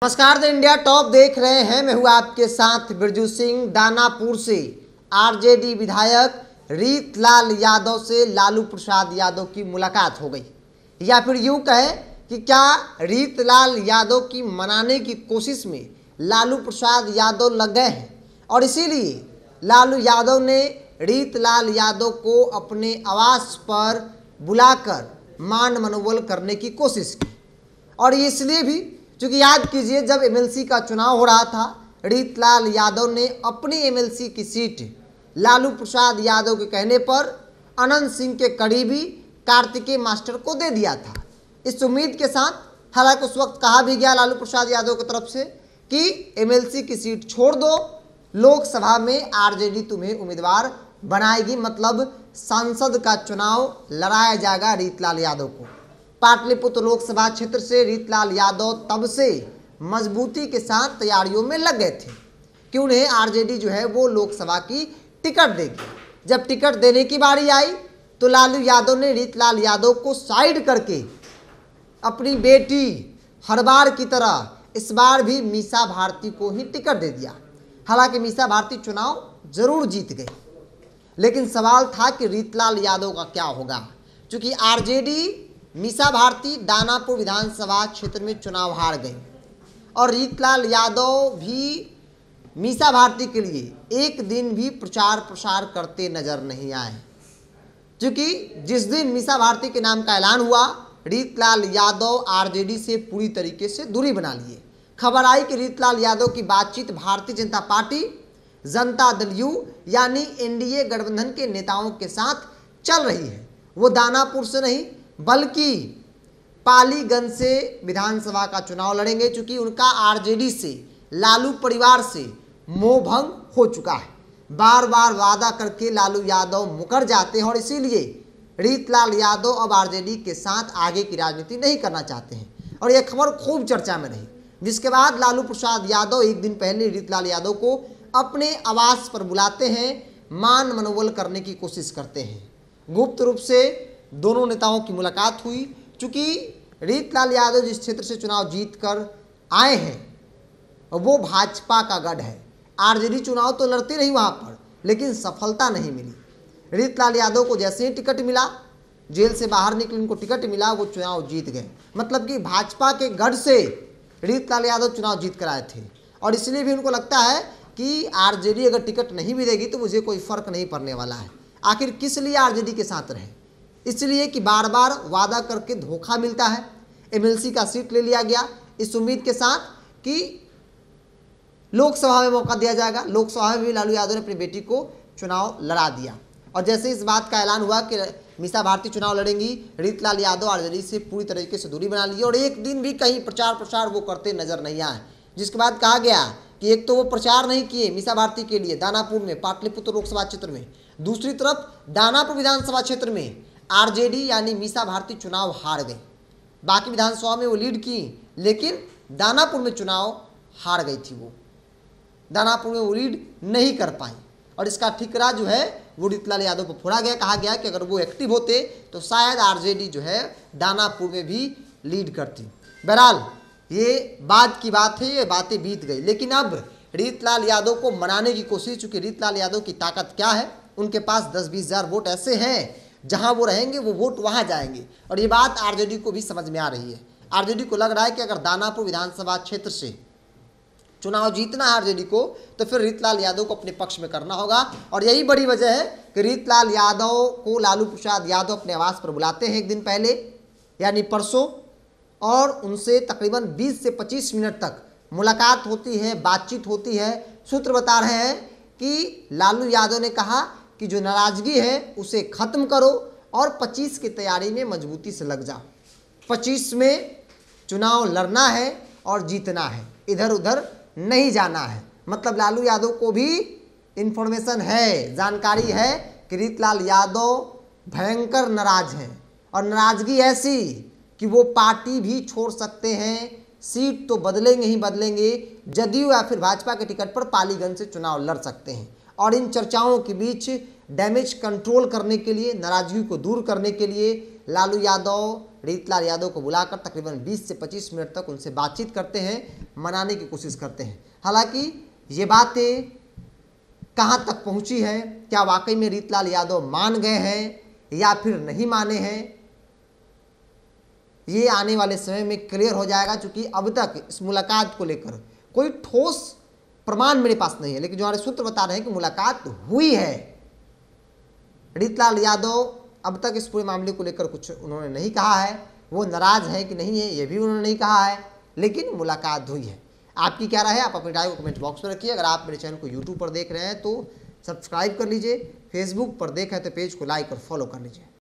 नमस्कार the India top देख रहे हैं। मैं हूं आपके साथ बिरजू सिंह। दानापुर से आरजेडी विधायक रीतलाल यादव से लालू प्रसाद यादव की मुलाकात हो गई, या फिर यूं कहे कि क्या रीतलाल यादव की मनाने की कोशिश में लालू प्रसाद यादव लग गए हैं और इसीलिए लालू यादव ने रीतलाल यादव को अपने आवास पर बुलाकर मान मनोबल करने की कोशिश की। और ये इसलिए भी क्योंकि याद कीजिए, जब एमएलसी का चुनाव हो रहा था, रीतलाल यादव ने अपनी एमएलसी की सीट लालू प्रसाद यादव के कहने पर अनंत सिंह के करीबी कार्तिकेय मास्टर को दे दिया था, इस उम्मीद के साथ। हालांकि उस वक्त कहा भी गया लालू प्रसाद यादव की तरफ से कि एमएलसी की सीट छोड़ दो, लोकसभा में आरजेडी तुम्हें उम्मीदवार बनाएगी, मतलब सांसद का चुनाव लड़ाया जाएगा रीतलाल यादव को। पाटलिपुत्र लोकसभा क्षेत्र से रीतलाल यादव तब से मजबूती के साथ तैयारियों में लग गए थे कि उन्हें आरजेडी जो है वो लोकसभा की टिकट देगी। जब टिकट देने की बारी आई तो लालू यादव ने रीतलाल यादव को साइड करके अपनी बेटी हर बार की तरह इस बार भी मीसा भारती को ही टिकट दे दिया। हालांकि मीसा भारती चुनाव जरूर जीत गई, लेकिन सवाल था कि रीतलाल यादव का क्या होगा, क्योंकि आरजेडी मीसा भारती दानापुर विधानसभा क्षेत्र में चुनाव हार गई और रीतलाल यादव भी मीसा भारती के लिए एक दिन भी प्रचार प्रसार करते नजर नहीं आए, क्योंकि जिस दिन मीसा भारती के नाम का ऐलान हुआ, रीतलाल यादव आरजेडी से पूरी तरीके से दूरी बना लिए। खबर आई कि रीतलाल यादव की बातचीत भारतीय जनता पार्टी, जनता दल यू यानी एनडीए गठबंधन के नेताओं के साथ चल रही है। वो दानापुर से नहीं बल्कि पालीगंज से विधानसभा का चुनाव लड़ेंगे, क्योंकि उनका आरजेडी से, लालू परिवार से मोहभंग हो चुका है। बार बार वादा करके लालू यादव मुकर जाते हैं और इसीलिए रीतलाल यादव अब आरजेडी के साथ आगे की राजनीति नहीं करना चाहते हैं। और यह खबर खूब चर्चा में रही, जिसके बाद लालू प्रसाद यादव एक दिन पहले रीतलाल यादव को अपने आवास पर बुलाते हैं, मान मनोबल करने की कोशिश करते हैं। गुप्त रूप से दोनों नेताओं की मुलाकात हुई। चूंकि रीतलाल यादव जिस क्षेत्र से चुनाव जीत कर आए हैं वो भाजपा का गढ़ है। आरजेडी चुनाव तो लड़ते रही वहां पर, लेकिन सफलता नहीं मिली। रीतलाल यादव को जैसे ही टिकट मिला, जेल से बाहर निकले उनको टिकट मिला, वो चुनाव जीत गए। मतलब कि भाजपा के गढ़ से रीतलाल यादव चुनाव जीत कर आए थे और इसलिए भी उनको लगता है कि आरजेडी अगर टिकट नहीं भी देगी तो मुझे कोई फर्क नहीं पड़ने वाला है। आखिर किस लिए आरजेडी के साथ रहे? इसलिए कि बार बार वादा करके धोखा मिलता है। एमएलसी का सीट ले लिया गया इस उम्मीद के साथ कि लोकसभा में मौका दिया जाएगा। लोकसभा में भी लालू यादव ने अपनी बेटी को चुनाव लड़ा दिया और जैसे इस बात का ऐलान हुआ कि मीसा भारती चुनाव लड़ेंगी, रीतलाल यादव आरजेडी से पूरी तरीके से दूरी बना ली और एक दिन भी कहीं प्रचार प्रसार वो करते नजर नहीं आए। जिसके बाद कहा गया कि एक तो वो प्रचार नहीं किए मीसा भारती के लिए दानापुर में, पाटलिपुत्र लोकसभा क्षेत्र में, दूसरी तरफ दानापुर विधानसभा क्षेत्र में आरजेडी यानी मीसा भारती चुनाव हार गई। बाकी विधानसभा में वो लीड की, लेकिन दानापुर में चुनाव हार गई थी। वो दानापुर में वो लीड नहीं कर पाई और इसका ठिकरा जो है वो रीतलाल यादव को फोड़ा गया। कहा गया कि अगर वो एक्टिव होते तो शायद आरजेडी जो है दानापुर में भी लीड करती। बहरहाल ये बाद की बात है, ये बातें बीत गई। लेकिन अब रीतलाल यादव को मनाने की कोशिश, चूंकि रीतलाल यादव की ताकत क्या है, उनके पास 10-20 हज़ार वोट ऐसे हैं, जहां वो रहेंगे वो वोट वहां जाएंगे। और ये बात आरजेडी को भी समझ में आ रही है। आरजेडी को लग रहा है कि अगर दानापुर विधानसभा क्षेत्र से चुनाव जीतना है आरजेडी को, तो फिर रीतलाल यादव को अपने पक्ष में करना होगा। और यही बड़ी वजह है कि रीतलाल यादव को लालू प्रसाद यादव अपने आवास पर बुलाते हैं एक दिन पहले, यानी परसों, और उनसे तकरीबन 20 से 25 मिनट तक मुलाकात होती है, बातचीत होती है। सूत्र बता रहे हैं कि लालू यादव ने कहा कि जो नाराजगी है उसे खत्म करो और 25 की तैयारी में मजबूती से लग जाओ। 25 में चुनाव लड़ना है और जीतना है, इधर उधर नहीं जाना है। मतलब लालू यादव को भी इंफॉर्मेशन है, जानकारी है कि रीतलाल यादव भयंकर नाराज हैं और नाराजगी ऐसी कि वो पार्टी भी छोड़ सकते हैं, सीट तो बदलेंगे ही बदलेंगे, जदयू या फिर भाजपा के टिकट पर पालीगंज से चुनाव लड़ सकते हैं। और इन चर्चाओं के बीच डैमेज कंट्रोल करने के लिए, नाराजगी को दूर करने के लिए लालू यादव रीतलाल यादव को बुलाकर तकरीबन 20 से 25 मिनट तक उनसे बातचीत करते हैं, मनाने की कोशिश करते हैं। हालांकि ये बातें कहां तक पहुंची है, क्या वाकई में रीतलाल यादव मान गए हैं या फिर नहीं माने हैं, ये आने वाले समय में क्लियर हो जाएगा। क्योंकि अब तक इस मुलाकात को लेकर कोई ठोस प्रमाण मेरे पास नहीं है, लेकिन जो हमारे सूत्र बता रहे हैं कि मुलाकात हुई है। रीतलाल यादव अब तक इस पूरे मामले को लेकर कुछ उन्होंने नहीं कहा है, वो नाराज है कि नहीं है ये भी उन्होंने नहीं कहा है, लेकिन मुलाकात हुई है। आपकी क्या राय है, आप अपनी राय को कमेंट बॉक्स में रखिए। अगर आप मेरे चैनल को यूट्यूब पर देख रहे हैं तो सब्सक्राइब कर लीजिए, फेसबुक पर देख रहे हैं तो पेज को लाइक और फॉलो कर लीजिए।